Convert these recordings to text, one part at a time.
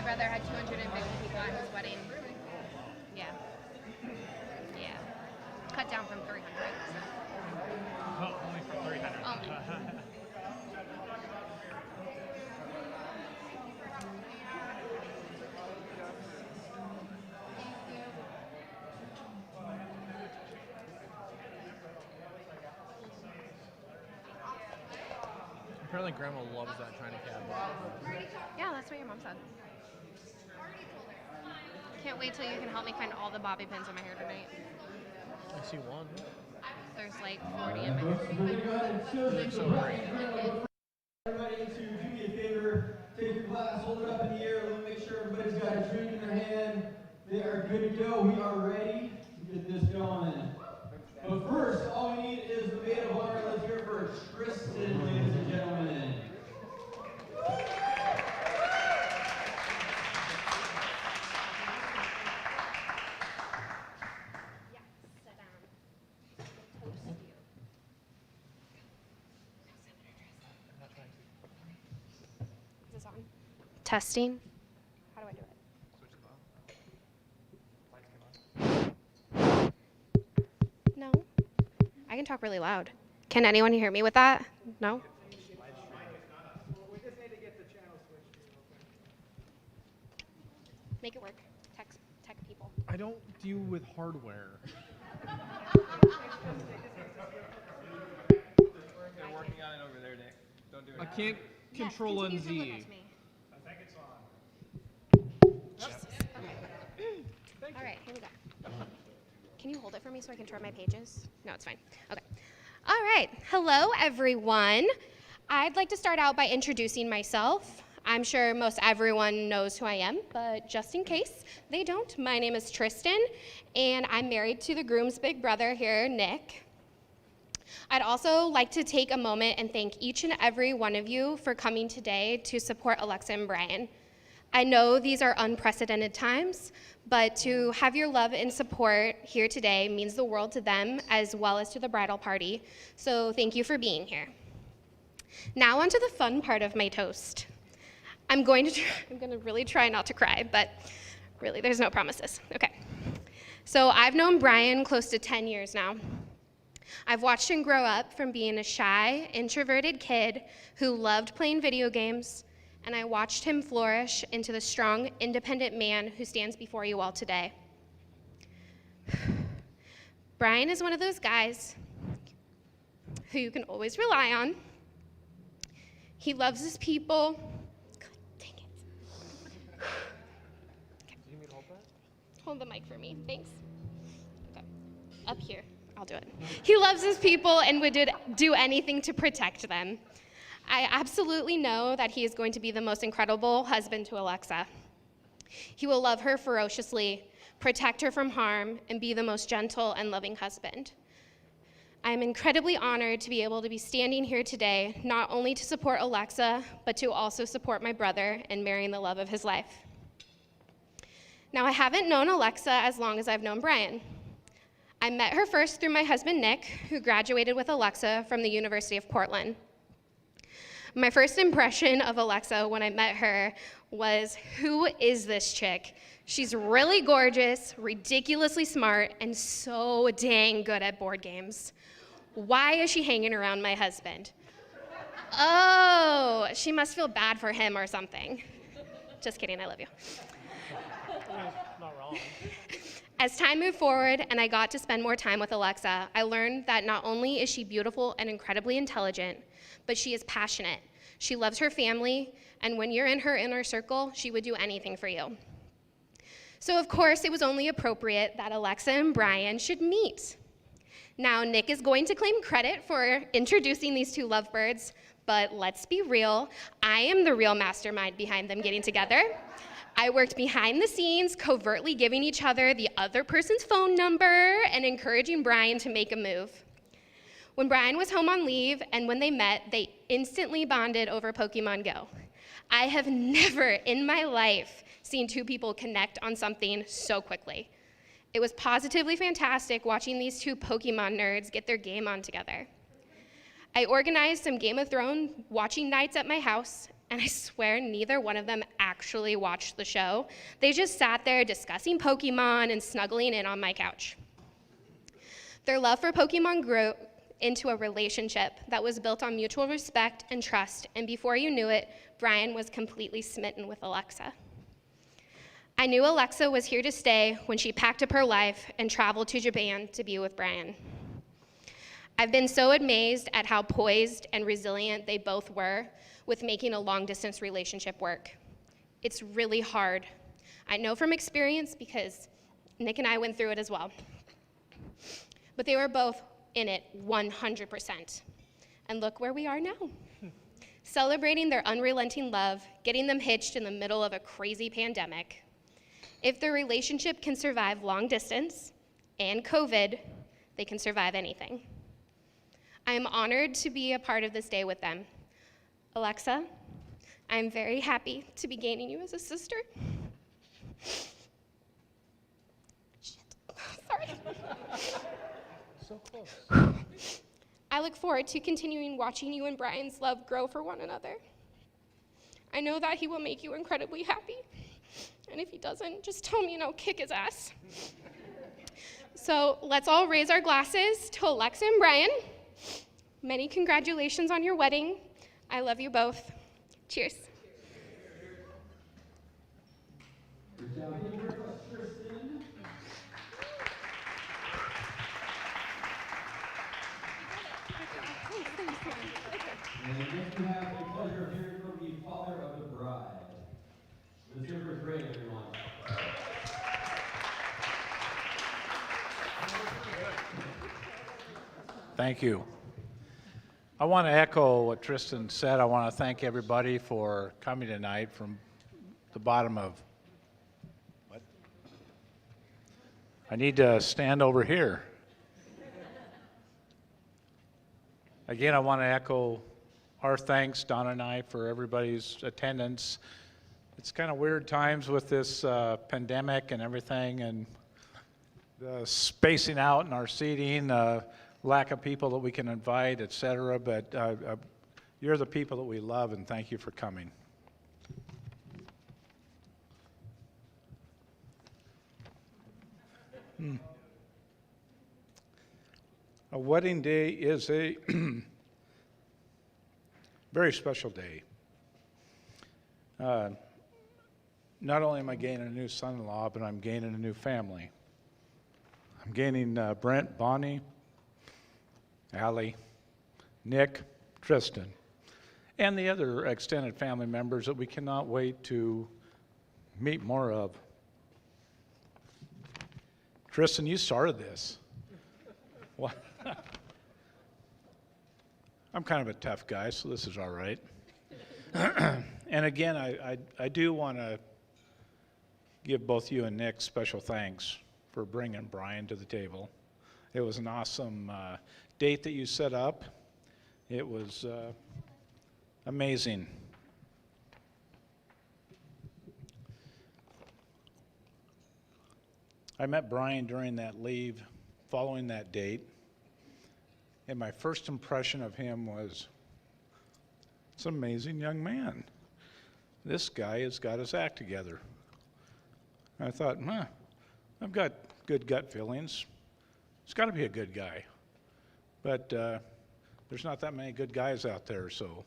brother had 250 people at his wedding. Yeah. Yeah. Cut down from 300. So. Oh, only for 300. Only. Apparently Grandma loves that China cab. Yeah, that's what your mom said. Can't wait till you can help me find all the bobby pins in my hair tonight. I see one. There's like 40 in my hair. We're going to go ahead and show this. Everybody to do me a favor, take your glass, hold it up in the air, let me make sure everybody's got a drink in their hand. They are good to go. We are ready to get this going. But first, all we need is the maid of honor. Let's hear it for Tristan, ladies and gentlemen. Testing. How do I do it? No. I can talk really loud. Can anyone hear me with that? No? Make it work. Tech people. I don't deal with hardware. They're working on it over there, Nick. Don't do it. I can't control continue to NZ. look at me. All right, here we go. Can you hold it for me so I can turn my pages? No, it's fine. Okay. All right. Hello, everyone. I'd like to start out by introducing myself. I'm sure most everyone knows who I am, but just in case they don't, my name is Tristan, and I'm married to the groom's big brother here, Nick. I'd also like to take a moment and thank each and every one of you for coming today to support Alexa and Brian. I know these are unprecedented times, but to have your love and support here today means the world to them as well as to the bridal party. So thank you for being here. Now onto the fun part of my toast. I'm going to really try not to cry, but really there's no promises. Okay. So I've known Brian close to 10 years now. I've watched him grow up from being a shy, introverted kid who loved playing video games, and I watched him flourish into the strong, independent man who stands before you all today. Brian is one of those guys who you can always rely on. He loves his people. God, dang it. Okay. Do you need me to hold that? Hold the mic for me, thanks. Okay, up here, I'll do it. He loves his people and would do anything to protect them. I absolutely know that he is going to be the most incredible husband to Alexa. He will love her ferociously, protect her from harm, and be the most gentle and loving husband. I am incredibly honored to be able to be standing here today, not only to support Alexa, but to also support my brother in marrying the love of his life. Now, I haven't known Alexa as long as I've known Brian. I met her first through my husband, Nick, who graduated with Alexa from the University of Portland. My first impression of Alexa when I met her was, who is this chick? She's really gorgeous, ridiculously smart, and so dang good at board games. Why is she hanging around my husband? Oh, she must feel bad for him or something. Just kidding, I love you. Not wrong. As time moved forward and I got to spend more time with Alexa, I learned that not only is she beautiful and incredibly intelligent, but she is passionate. She loves her family, and when you're in her inner circle, she would do anything for you. So of course, it was only appropriate that Alexa and Brian should meet. Now, Nick is going to claim credit for introducing these two lovebirds, but let's be real, I am the real mastermind behind them getting together. I worked behind the scenes, covertly giving each other the other person's phone number and encouraging Brian to make a move. When Brian was home on leave and when they met, they instantly bonded over Pokemon Go. I have never in my life seen two people connect on something so quickly. It was positively fantastic watching these two Pokemon nerds get their game on together. I organized some Game of Thrones watching nights at my house, and I swear neither one of them actually watched the show. They just sat there discussing Pokemon and snuggling in on my couch. Their love for Pokemon grew into a relationship that was built on mutual respect and trust, and before you knew it, Brian was completely smitten with Alexa. I knew Alexa was here to stay when she packed up her life and traveled to Japan to be with Brian. I've been so amazed at how poised and resilient they both were with making a long-distance relationship work. It's really hard. I know from experience because Nick and I went through it as well. But they were both in it 100%. And look where we are now. Celebrating their unrelenting love, getting them hitched in the middle of a crazy pandemic. If their relationship can survive long distance and COVID, they can survive anything. I am honored to be a part of this day with them. Alexa, I am very happy to be gaining you as a sister. Shit, sorry. So close. I look forward to continuing watching you and Brian's love grow for one another. I know that he will make you incredibly happy. And if he doesn't, just tell me and I'll kick his ass. So let's all raise our glasses to Alexa and Brian. Many congratulations on your wedding. I love you both. Cheers. And next we have the pleasure of hearing from the father of the bride. Let's hear for Ray, everyone. Thank you. I want to echo what Tristan said. I want to thank everybody for coming tonight from the bottom of, what? I need to stand over here. Again, I want to echo our thanks, Donna and I, for everybody's attendance. It's kind of weird times with this pandemic and everything, and the spacing out in our seating, lack of people that we can invite, et cetera, but you're the people that we love, and thank you for coming. A wedding day is a very special day. Not only am I gaining a new son-in-law, but I'm gaining a new family. I'm gaining Brent, Bonnie, Allie, Nick, Tristan, and the other extended family members that we cannot wait to meet more of. Tristan, you started this. What? I'm kind of a tough guy, so this is all right. And again, I do want to give both you and Nick special thanks for bringing Brian to the table. It was an awesome date that you set up. It was amazing. I met Brian during that leave following that date, and my first impression of him was, it's an amazing young man. This guy has got his act together. I thought, I've got good gut feelings. It's got to be a good guy. But there's not that many good guys out there, so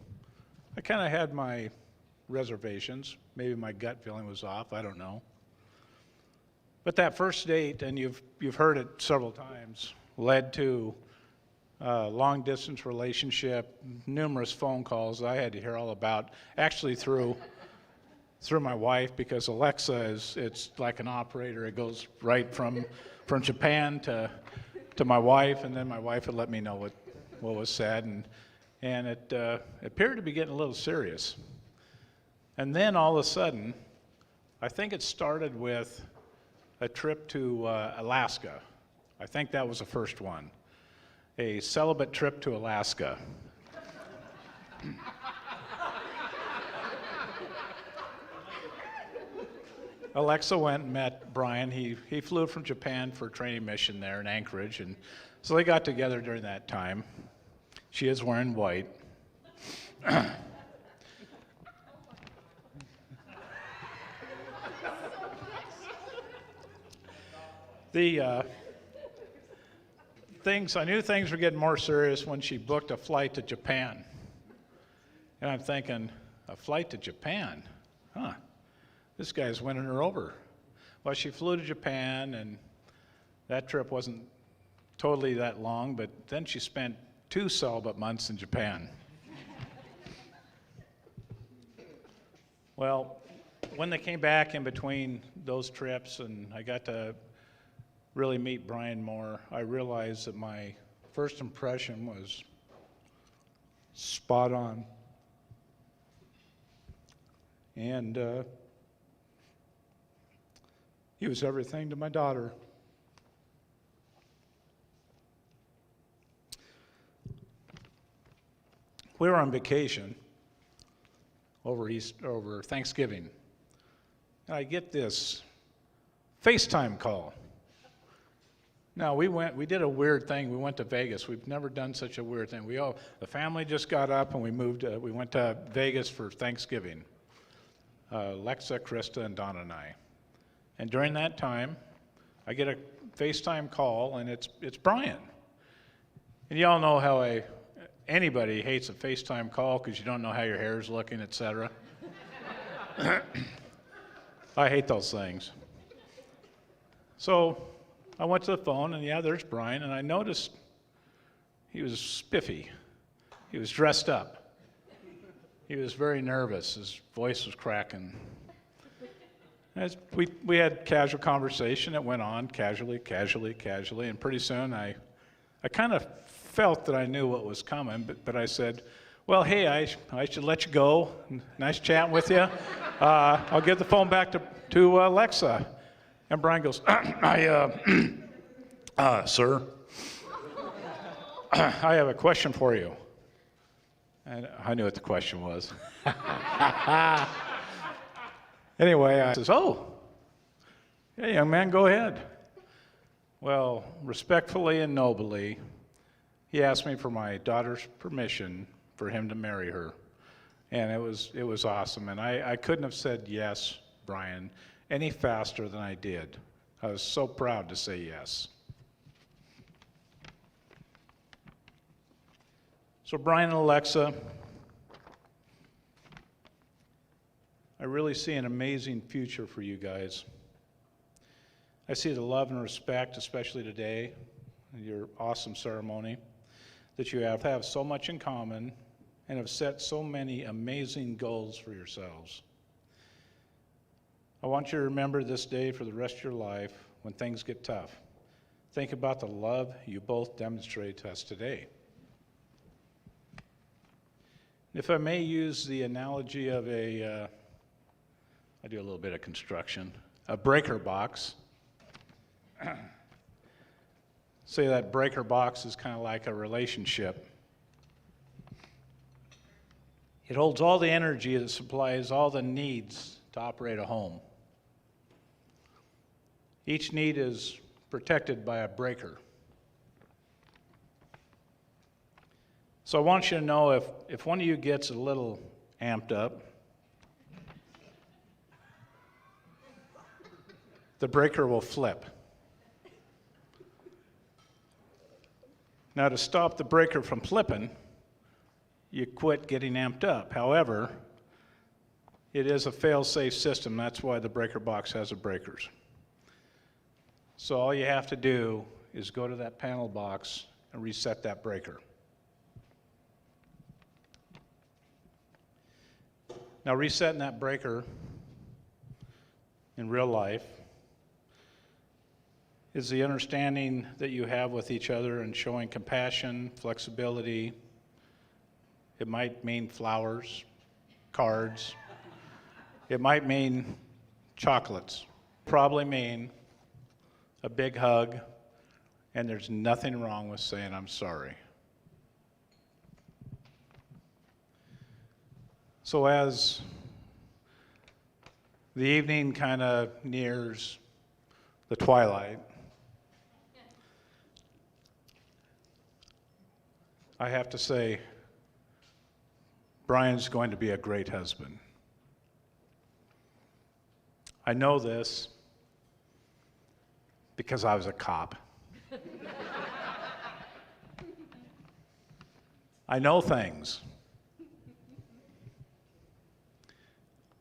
I kind of had my reservations. Maybe my gut feeling was off, I don't know. But that first date, and you've heard it several times, led to a long-distance relationship, numerous phone calls I had to hear all about, actually through my wife, because Alexa it's like an operator. It goes right from Japan to my wife, and then my wife would let me know what was said, and it appeared to be getting a little serious. And then all of a sudden, I think it started with a trip to Alaska. I think that was the first one. A celibate trip to Alaska. Alexa went and met Brian. He flew from Japan for a training mission there in Anchorage, and so they got together during that time. She is wearing white. The I knew things were getting more serious when she booked a flight to Japan. And I'm thinking, a flight to Japan? Huh, this guy's winning her over. Well, she flew to Japan, and that trip wasn't totally that long, but then she spent 2 celibate months in Japan. Well, when they came back in between those trips and I got to really meet Brian more, I realized that my first impression was spot on. And he was everything to my daughter. We were on vacation over Thanksgiving. And I get this FaceTime call. Now, we did a weird thing. We went to Vegas. We've never done such a weird thing. The family just got up and we went to Vegas for Thanksgiving. Lexa, Krista, and Donna and I. And during that time, I get a FaceTime call, and it's Brian. And you all know how anybody hates a FaceTime call because you don't know how your hair is looking, etc. I hate those things. So I went to the phone, and yeah, there's Brian, and I noticed he was spiffy. He was dressed up. He was very nervous. His voice was cracking. We had casual conversation. It went on casually, and pretty soon I kind of felt that I knew what was coming, but I said, well, hey, I should let you go. Nice chatting with you. I'll give the phone back to Alexa. And Brian goes, sir, I have a question for you. And I knew what the question was. Anyway, I says, oh, hey, young man, go ahead. Well, respectfully and nobly, he asked me for my daughter's permission for him to marry her. And it was awesome. And I couldn't have said yes, Brian, any faster than I did. I was so proud to say yes. So Brian and Alexa, I really see an amazing future for you guys. I see the love and respect, especially today, your awesome ceremony, that you have so much in common and have set so many amazing goals for yourselves. I want you to remember this day for the rest of your life when things get tough. Think about the love you both demonstrate to us today. If I may use the analogy of I do a little bit of construction, a breaker box. Say that breaker box is kind of like a relationship. It holds all the energy that supplies all the needs to operate a home. Each need is protected by a breaker. So I want you to know if one of you gets a little amped up, the breaker will flip. Now, to stop the breaker from flipping, you quit getting amped up. However, it is a fail-safe system. That's why the breaker box has the breakers. So all you have to do is go to that panel box and reset that breaker. Now, resetting that breaker in real life is the understanding that you have with each other and showing compassion, flexibility. It might mean flowers, cards. It might mean chocolates. Probably mean a big hug, and there's nothing wrong with saying I'm sorry. So as the evening kind of nears the twilight, I have to say, Brian's going to be a great husband. I know this because I was a cop. I know things.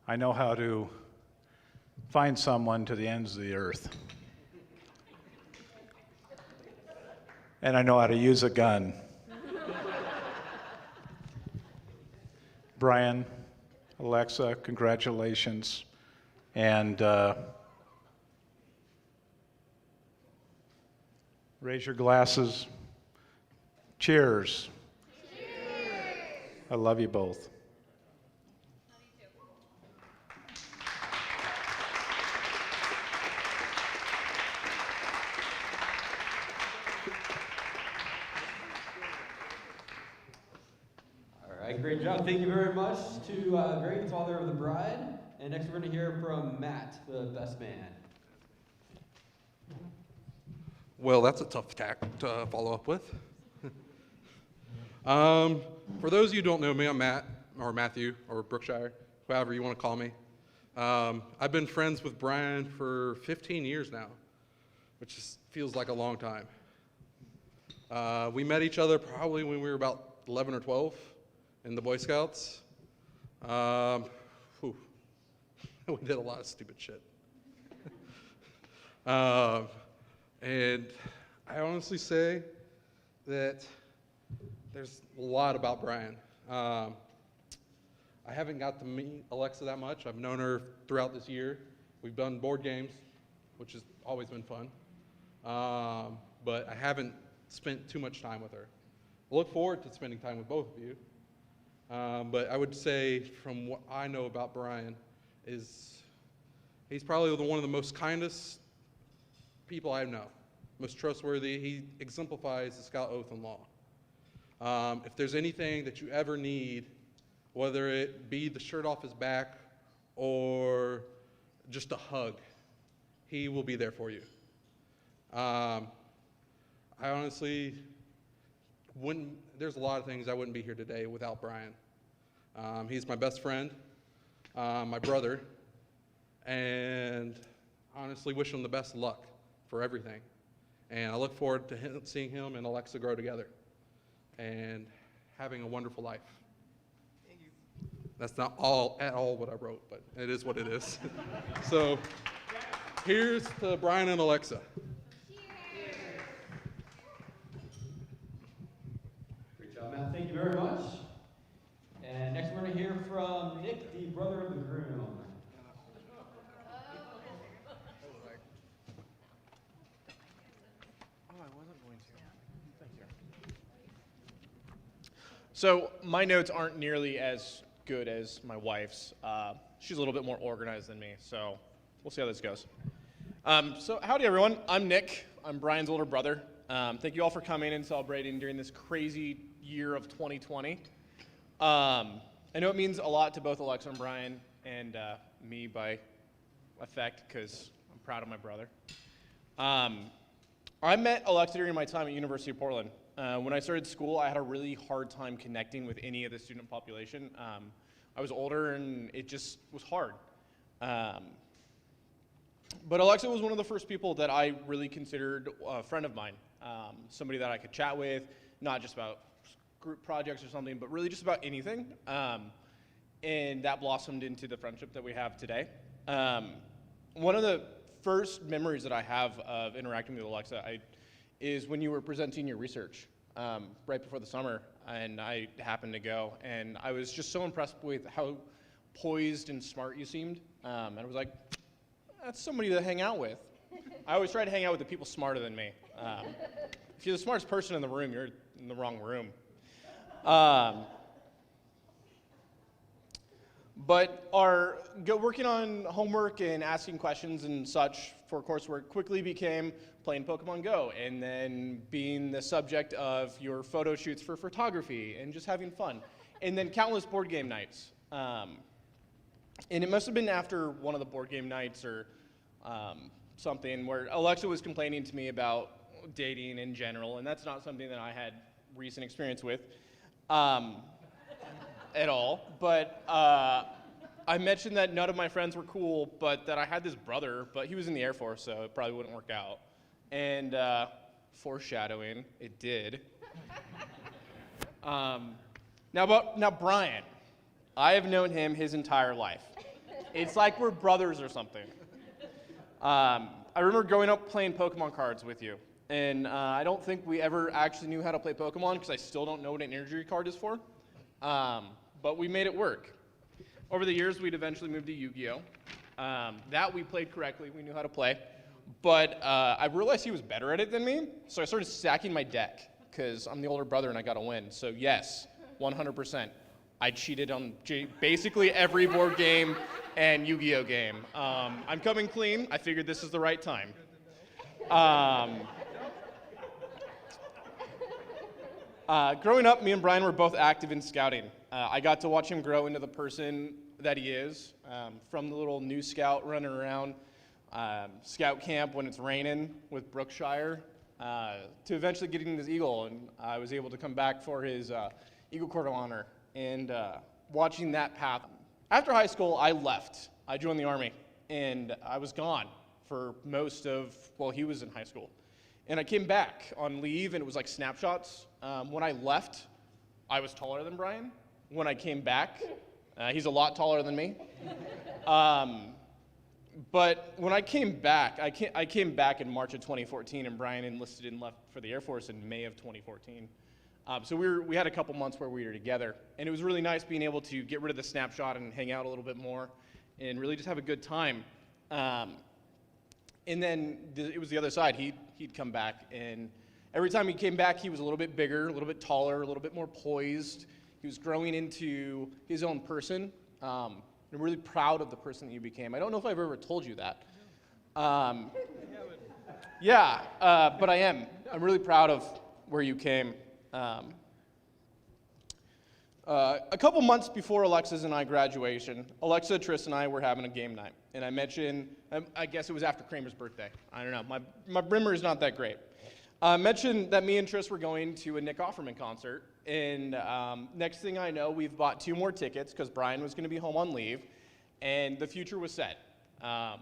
I know how to find someone to the ends of the earth. And I know how to use a gun. Brian, Alexa, congratulations. And raise your glasses. Cheers. I love you both. All right, great job. Thank you very much to Greg, the father of the bride. And next we're going to hear from Matt, the best man. Well, that's a tough tack to follow up with. For those of you who don't know me, I'm Matt, or Matthew, or Brookshire, however you want to call me. I've been friends with Brian for 15 years now, which feels like a long time. We met each other probably when we were about 11 or 12 in the Boy Scouts. We did a lot of stupid shit. And I honestly say that there's a lot about Brian. I haven't got to meet Alexa that much. I've known her throughout this year. We've done board games, which has always been fun. But I haven't spent too much time with her. I look forward to spending time with both of you. But I would say from what I know about Brian is he's probably one of the most kindest people I know, most trustworthy. He exemplifies the Scout Oath and Law. If there's anything that you ever need, whether it be the shirt off his back or just a hug, he will be there for you. I honestly wouldn't, there's a lot of things I wouldn't be here today without Brian. He's my best friend, my brother, and honestly wish him the best of luck for everything. And I look forward to seeing him and Alexa grow together and having a wonderful life. Thank you. That's not at all what I wrote, but it is what it is. So here's to Brian and Alexa. Great job, Matt. Thank you very much. And next we're going to hear from Nick, the brother of the groom. So my notes aren't nearly as good as my wife's. She's a little bit more organized than me, so we'll see how this goes. So howdy everyone, I'm Nick. I'm Brian's older brother. Thank you all for coming and celebrating during this crazy year of 2020. I know it means a lot to both Alexa and Brian and me by effect because I'm proud of my brother. I met Alexa during my time at University of Portland. When I started school, I had a really hard time connecting with any of the student population. I was older and it just was hard. But Alexa was one of the first people that I really considered a friend of mine, somebody that I could chat with, not just about group projects or something, but really just about anything. And that blossomed into the friendship that we have today. One of the first memories that I have of interacting with Alexa is when you were presenting your research right before the summer, and I happened to go, and I was just so impressed with how poised and smart you seemed, and I was like, that's somebody to hang out with. I always try to hang out with the people smarter than me. If you're the smartest person in the room, you're in the wrong room. But working on homework and asking questions and such for coursework quickly became playing Pokemon Go, and then being the subject of your photo shoots for photography and just having fun. And then countless board game nights. And it must have been after one of the board game nights or something where Alexa was complaining to me about dating in general, and that's not something that I had recent experience with at all. But I mentioned that none of my friends were cool, but that I had this brother, but he was in the Air Force, so it probably wouldn't work out. And foreshadowing, it did. Now Brian, I have known him his entire life. It's like we're brothers or something. I remember growing up playing Pokemon cards with you, and I don't think we ever actually knew how to play Pokemon because I still don't know what an energy card is for, but we made it work. Over the years, we'd eventually moved to Yu-Gi-Oh! That we played correctly, we knew how to play, but I realized he was better at it than me, so I started stacking my deck because I'm the older brother and I gotta win. So yes, 100%. I cheated on basically every board game and Yu-Gi-Oh game. I'm coming clean. I figured this is the right time. Growing up, me and Brian were both active in scouting. I got to watch him grow into the person that he is, from the little new scout running around scout camp when it's raining with Brookshire, to eventually getting his Eagle, and I was able to come back for his Eagle Court of Honor, and watching that path. After high school, I left. I joined the Army, and I was gone for most of, well, he was in high school. And I came back on leave, and it was like snapshots. When I left, I was taller than Brian. When I came back, he's a lot taller than me. But when I came back, I came back in March of 2014, and Brian enlisted and left for the Air Force in May of 2014. So we had a couple months where we were together, and it was really nice being able to get rid of the snapshot and hang out a little bit more, and really just have a good time. And then it was the other side. He'd come back, and every time he came back, he was a little bit bigger, a little bit taller, a little bit more poised. He was growing into his own person. I'm really proud of the person that you became. I don't know if I've ever told you that. Yeah, but I am. I'm really proud of where you came. A couple months before Alexa's and I graduation, Alexa, Tris, and I were having a game night. And I mentioned, I guess it was after Kramer's birthday. I don't know. My brimmer is not that great. I mentioned that me and Tris were going to a Nick Offerman concert. And next thing I know, we've bought 2 more tickets because Brian was going to be home on leave. And the future was set. I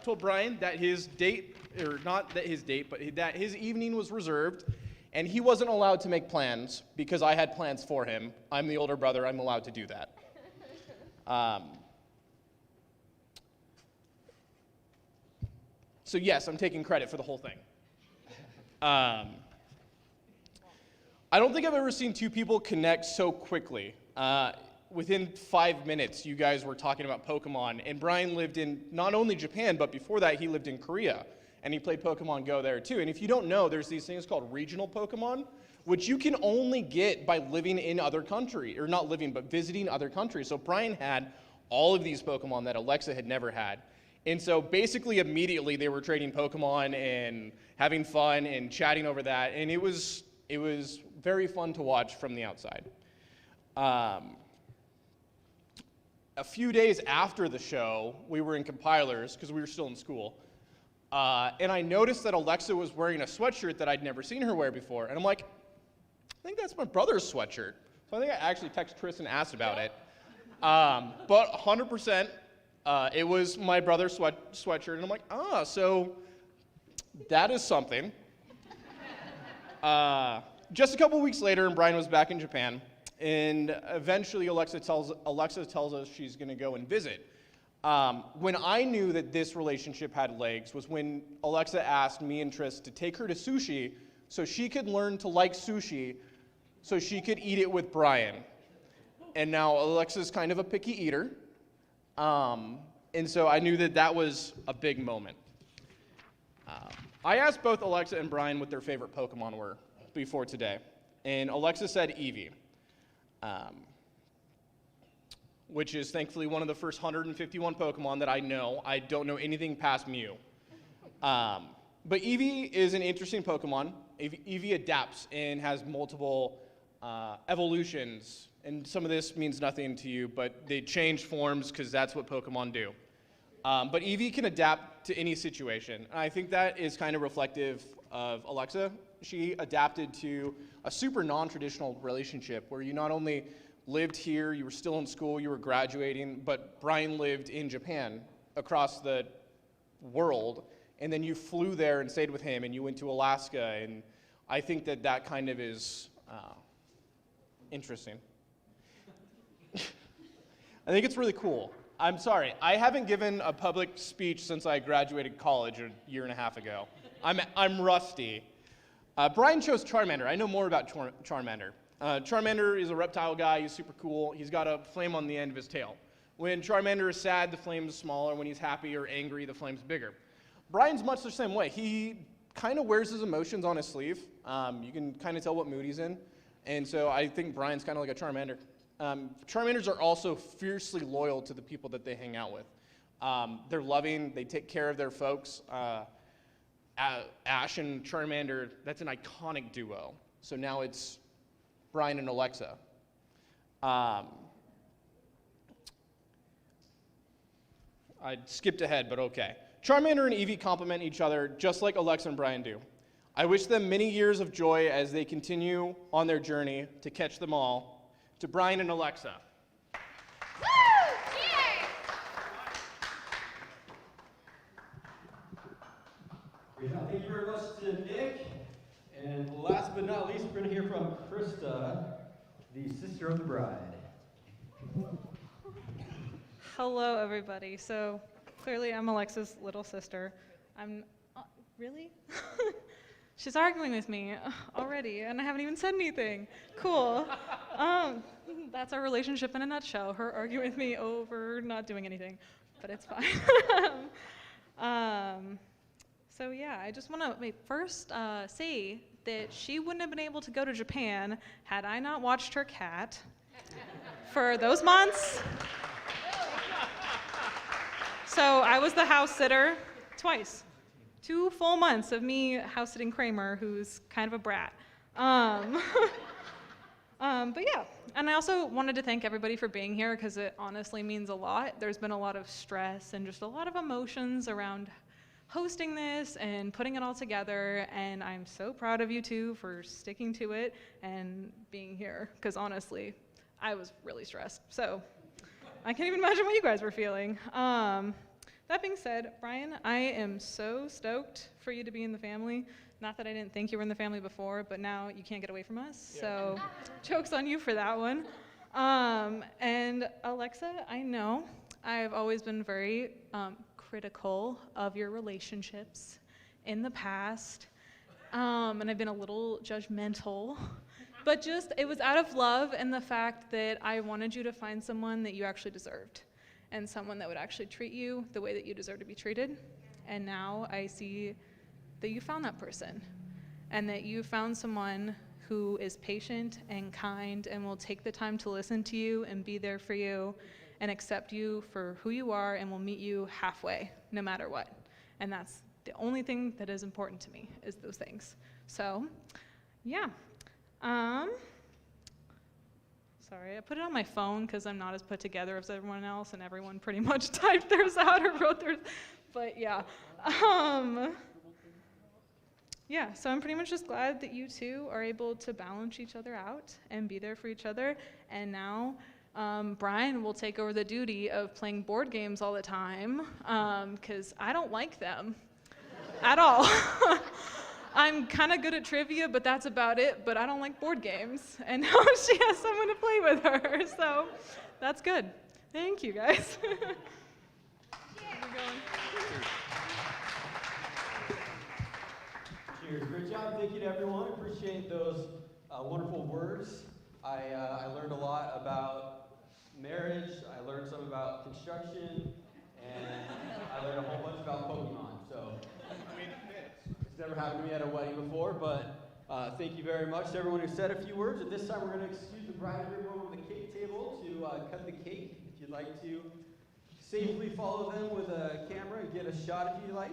told Brian that his date, or not that his date, but that his evening was reserved. And he wasn't allowed to make plans because I had plans for him. I'm the older brother. I'm allowed to do that. So yes, I'm taking credit for the whole thing. I don't think I've ever seen 2 people connect so quickly. Within 5 minutes, you guys were talking about Pokemon, and Brian lived in not only Japan, but before that, he lived in Korea, and he played Pokemon Go there too. And if you don't know, there's these things called regional Pokemon, which you can only get by living in other countries, or not living, but visiting other countries. So Brian had all of these Pokemon that Alexa had never had. And so basically immediately they were trading Pokemon and having fun and chatting over that, and it was very fun to watch from the outside. A few days after the show, we were in compilers because we were still in school. And I noticed that Alexa was wearing a sweatshirt that I'd never seen her wear before. And I'm like, I think that's my brother's sweatshirt. So I think I actually texted Chris and asked about it. But 100%, it was my brother's sweatshirt. And I'm like, so that is something. Just a couple weeks later, and Brian was back in Japan. And eventually Alexa tells us she's going to go and visit. When I knew that this relationship had legs was when Alexa asked me and Tris to take her to sushi so she could learn to like sushi so she could eat it with Brian. And now Alexa's kind of a picky eater. And so I knew that that was a big moment. I asked both Alexa and Brian what their favorite Pokemon were before today. And Alexa said Eevee. Which is thankfully one of the first 151 Pokemon that I know. I don't know anything past Mew. But Eevee is an interesting Pokemon. Eevee adapts and has multiple evolutions. And some of this means nothing to you, but they change forms because that's what Pokemon do. But Eevee can adapt to any situation. And I think that is kind of reflective of Alexa. She adapted to a super non-traditional relationship where you not only lived here, you were still in school, you were graduating, but Brian lived in Japan across the world, and then you flew there and stayed with him, and you went to Alaska, and I think that that kind of is interesting. I think it's really cool. I'm sorry, I haven't given a public speech since I graduated college a year and a half ago. I'm rusty. Brian chose Charmander. I know more about Charmander. Charmander is a reptile guy. He's super cool. He's got a flame on the end of his tail. When Charmander is sad, the flame is smaller. When he's happy or angry, the flame's bigger. Brian's much the same way. He kind of wears his emotions on his sleeve. You can kind of tell what mood he's in. And so I think Brian's kind of like a Charmander. Charmanders are also fiercely loyal to the people that they hang out with. They're loving. They take care of their folks. Ash and Charmander, that's an iconic duo. So now it's Brian and Alexa. I skipped ahead, but okay. Charmander and Eevee complement each other just like Alexa and Brian do. I wish them many years of joy as they continue on their journey to catch them all. To Brian and Alexa. Woo! Cheers! Great job. Thank you very much to Nick. And last but not least, we're going to hear from Krista, the sister of the bride. Hello, everybody. So clearly, I'm Alexa's little sister. I'm really? She's arguing with me already, and I haven't even said anything. Cool. That's our relationship in a nutshell. Her arguing with me over not doing anything, but it's fine. So yeah, I just want to first say that she wouldn't have been able to go to Japan had I not watched her cat for those months. So I was the house sitter twice. 2 full months of me house sitting Kramer, who's kind of a brat. But yeah, and I also wanted to thank everybody for being here because it honestly means a lot. There's been a lot of stress and just a lot of emotions around hosting this and putting it all together, and I'm so proud of you two for sticking to it and being here because honestly, I was really stressed. So I can't even imagine what you guys were feeling. That being said, Brian, I am so stoked for you to be in the family. Not that I didn't think you were in the family before, but now you can't get away from us. Yeah. So joke's on you for that one. And Alexa, I know I've always been very critical of your relationships in the past, and I've been a little judgmental. But just, it was out of love and the fact that I wanted you to find someone that you actually deserved. And someone that would actually treat you the way that you deserve to be treated. And now I see that you found that person, and that you found someone who is patient and kind and will take the time to listen to you and be there for you and accept you for who you are and will meet you halfway, no matter what. And that's the only thing that is important to me, is those things. So, yeah. Sorry, I put it on my phone because I'm not as put together as everyone else, and everyone pretty much typed theirs out or wrote theirs. But yeah. Yeah, so I'm pretty much just glad that you two are able to balance each other out and be there for each other. And now Brian will take over the duty of playing board games all the time because I don't like them at all. I'm kind of good at trivia, but that's about it. But I don't like board games. And now she has someone to play with her. So that's good. Thank you, guys. Cheers. Great job. Thank you to everyone. Appreciate those wonderful words. I learned a lot about marriage. I learned some about construction. And I learned a whole bunch about Pokemon. So. It's never happened to me at a wedding before, but thank you very much to everyone who said a few words. At this time, we're going to excuse the bride and groom over the cake table to cut the cake. If you'd like to safely follow them with a camera and get a shot if you like.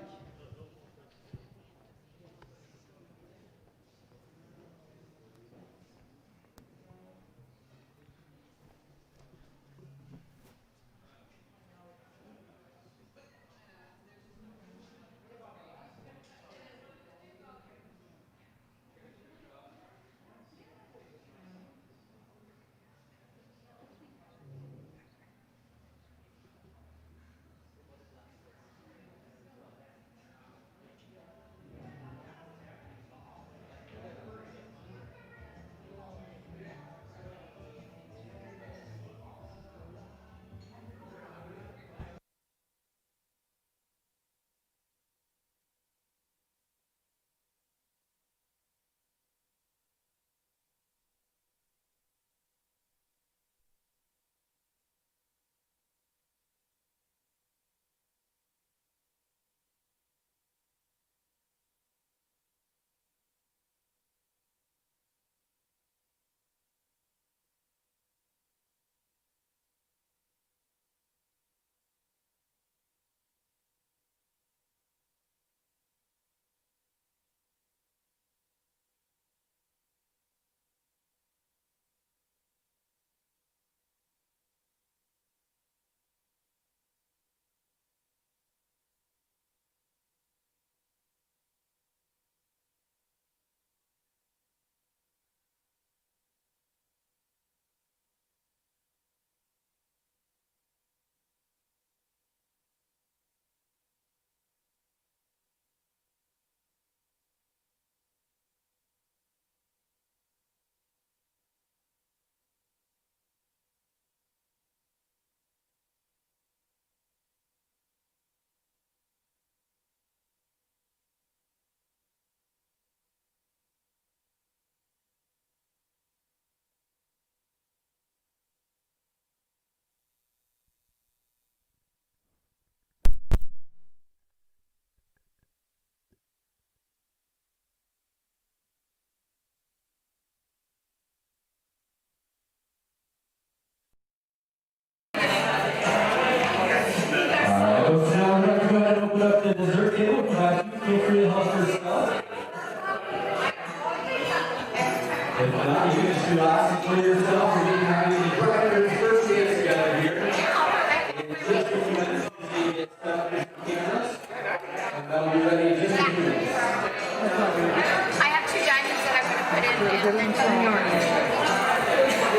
everything's fine.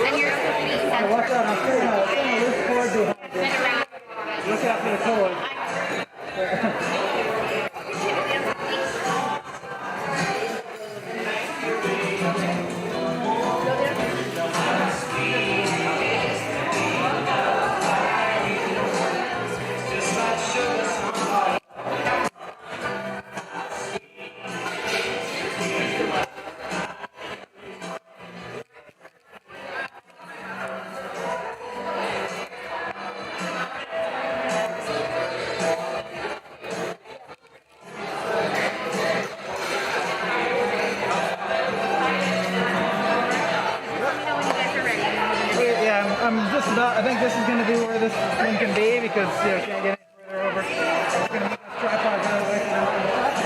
And you're supposed to be Now watch out, I'm putting a loose cord behind you. Look out for the cord. Yeah, I'm just about, I think this is going to be where this one can be because you can't get any further over. I'm going to move this tripod out of the way from the top.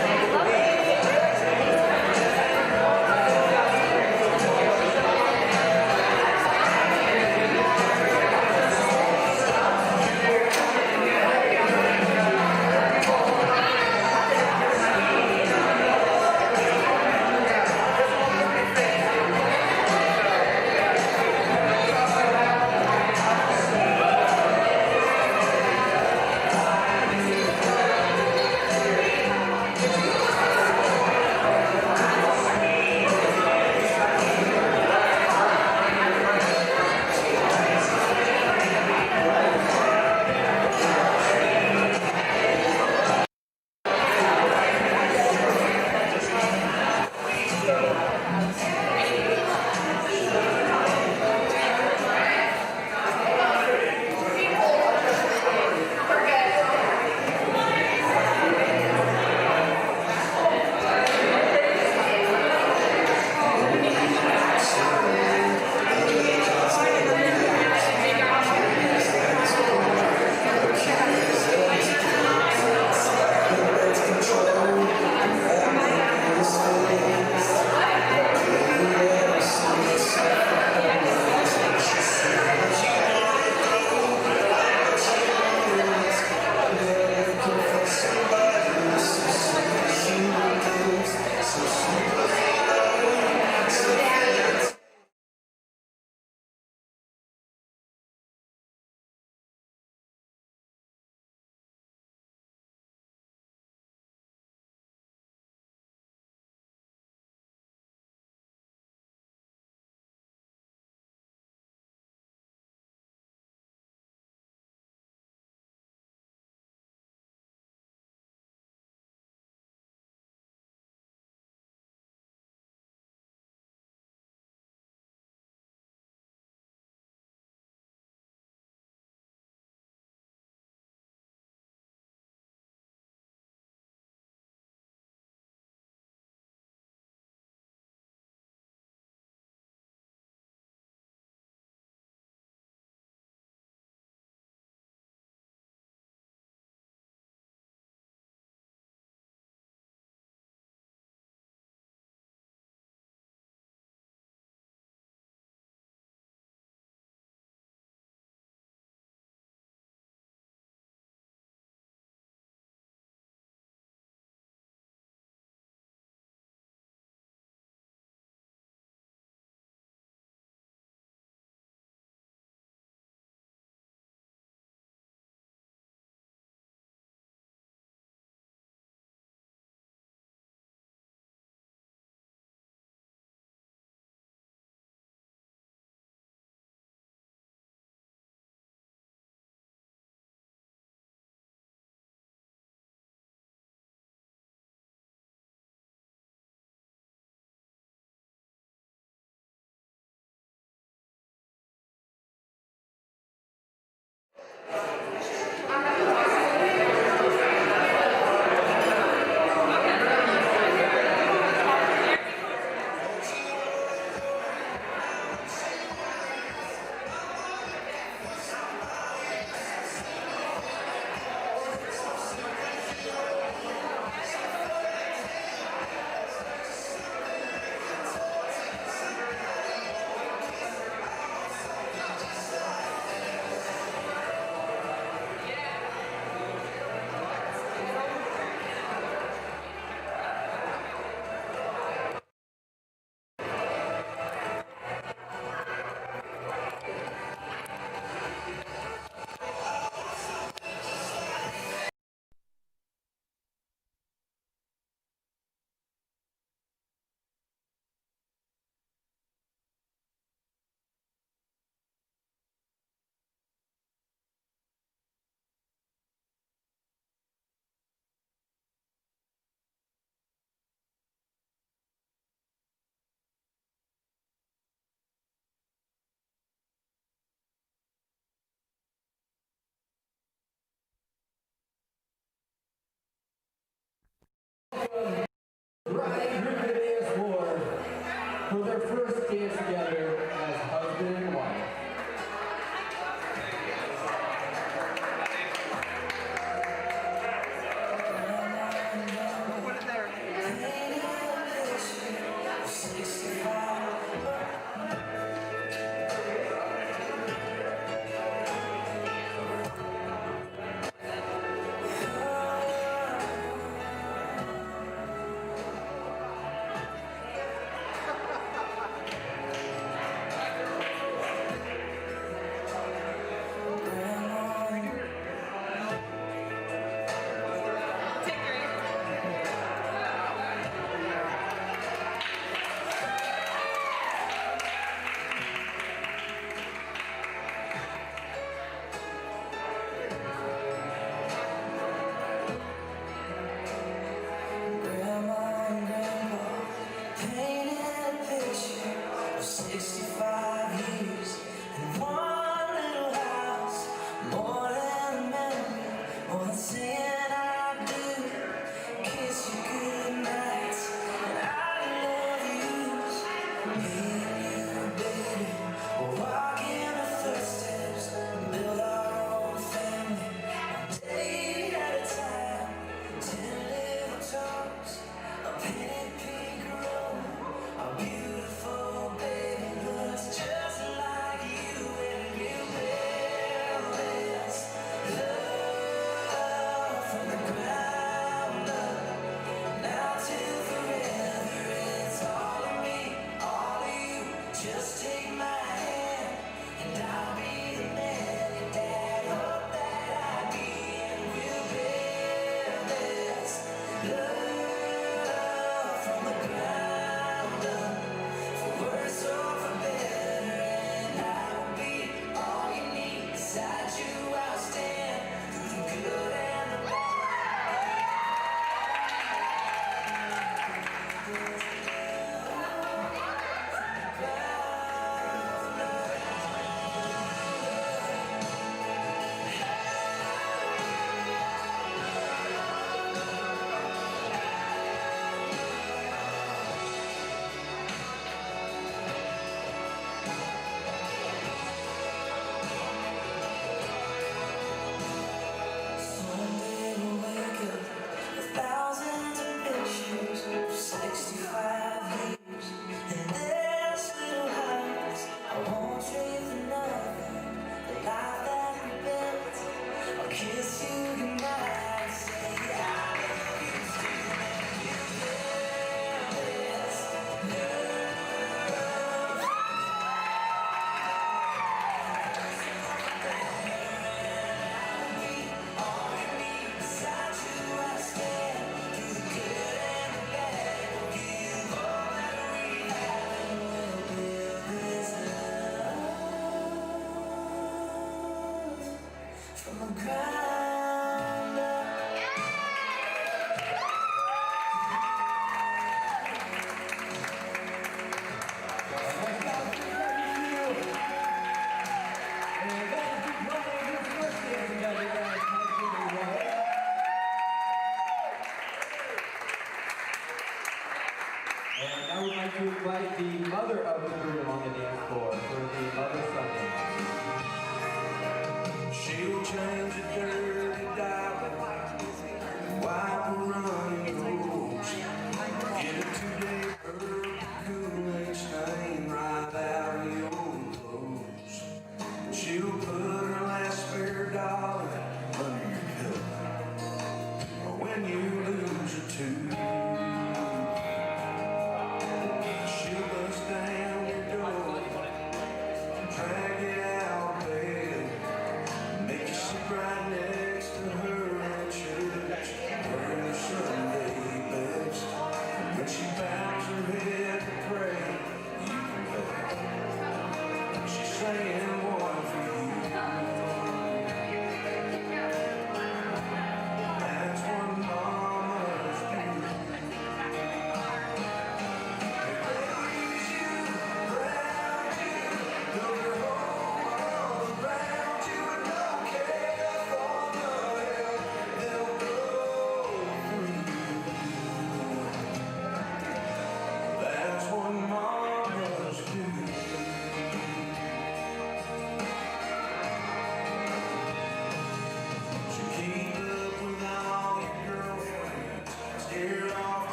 for their first dance together as husband and wife.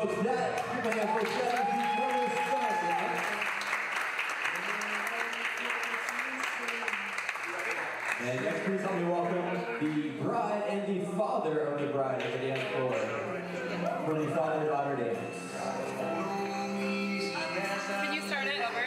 folks, that give a hand for Chevy Williams Sargent. And next, please help me welcome the bride and the father of the bride to the dance floor for the father-daughter dance. Can you start it over?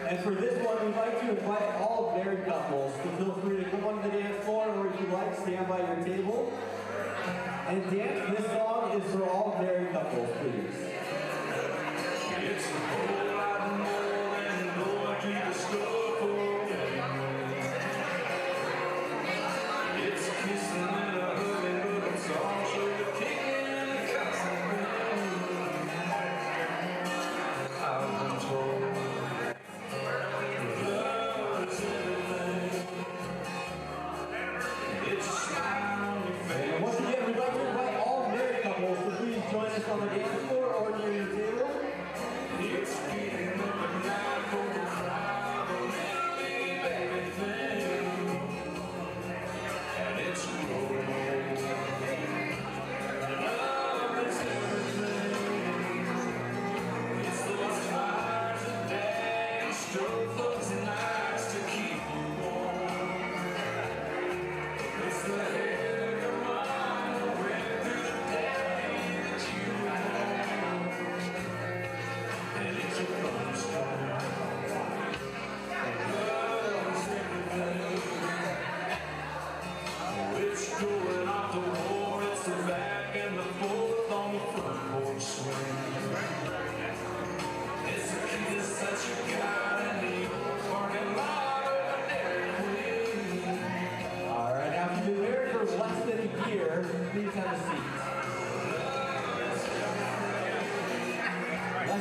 And for this one, we'd like to invite all married couples to feel free to come onto the dance floor, or if you'd like, stand by your table and dance. This song is for all married couples, please. It's a whole lot more than going to the store for. It's kissing and a hugging, but it's also a kicking and a cussing. I've been told love is everything. It's a smile on your face. And once again, we'd like to invite all married couples to please join us on the dance floor, or in your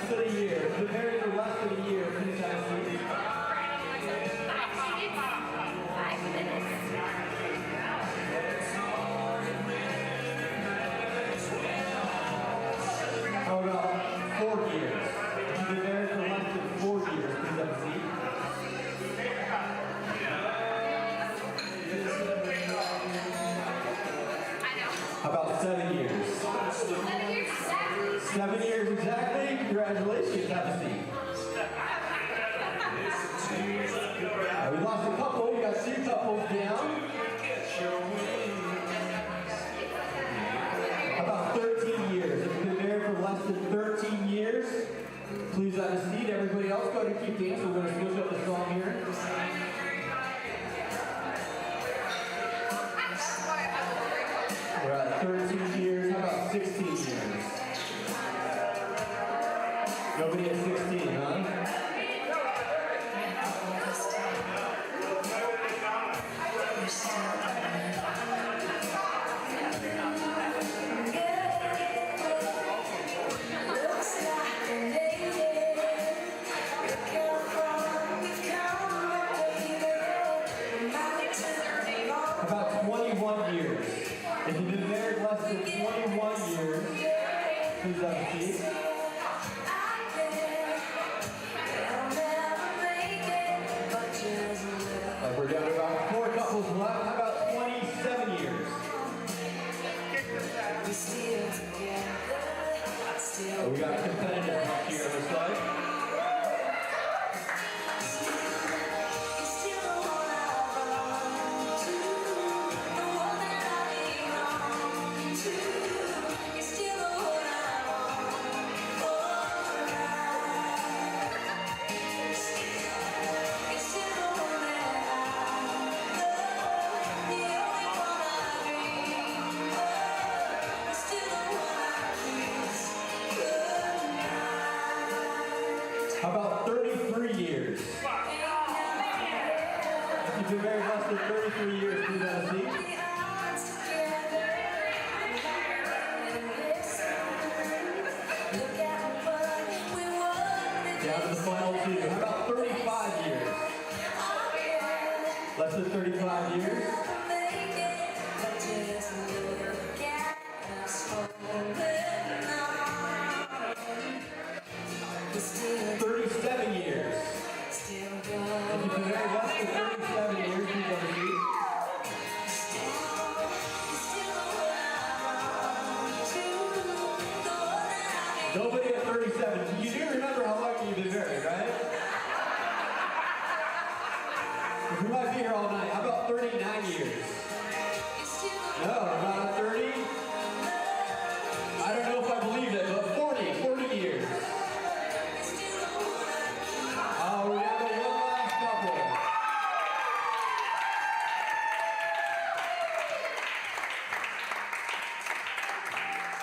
less than a year. If you've been married for less than a year, please have a seat. How about 4 years? If you've been married for less than 4 years, please have a seat. How about 7 years? 7 years exactly. Congratulations. Have a seat. We lost a couple. We got 2 couples down. How about 13 years? If you've been married for less than 13 years, please have a seat. Everybody else go to keep dancing. We're going to switch up the song here. We're at 13 years. How about 16 years? Nobody at 16, huh? About 21 years. If you've been married less than 21 years, please have a seat. We're down to about 4 couples left. How about 27 years? Oh, we got a competitive match here on the side. How about 33 years? If you've been married less than 33 years, please have a seat. Down to the final 2. How about 35 years? Less than 35 years? Nobody at 37. You do remember how long you've been married, right? We might be here all night. How about 39 years? No, about 30? I don't know if I believe it, but 40 years. Oh, we have one last couple.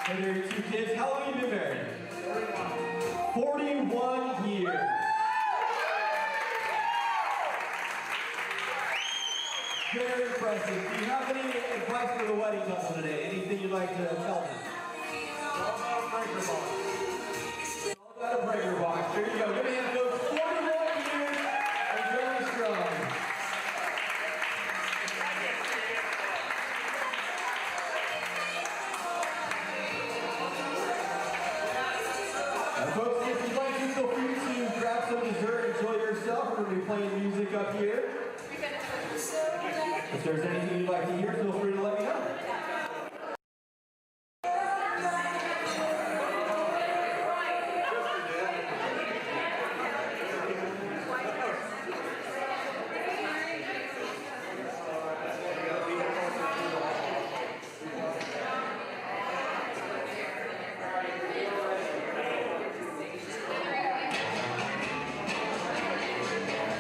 Hey, there are your 2 kids. How long have you been married? 41 years. Very impressive. Do you have any advice for the wedding couple today? Anything you'd like to tell them? All about a breaker box. All about a breaker box. There you go. Give me a hand, folks. 41 years and very strong. Folks, if you'd like to, feel free to grab some dessert, enjoy yourself. We're going to be playing music up here. If there's anything you'd like to hear, feel free to let me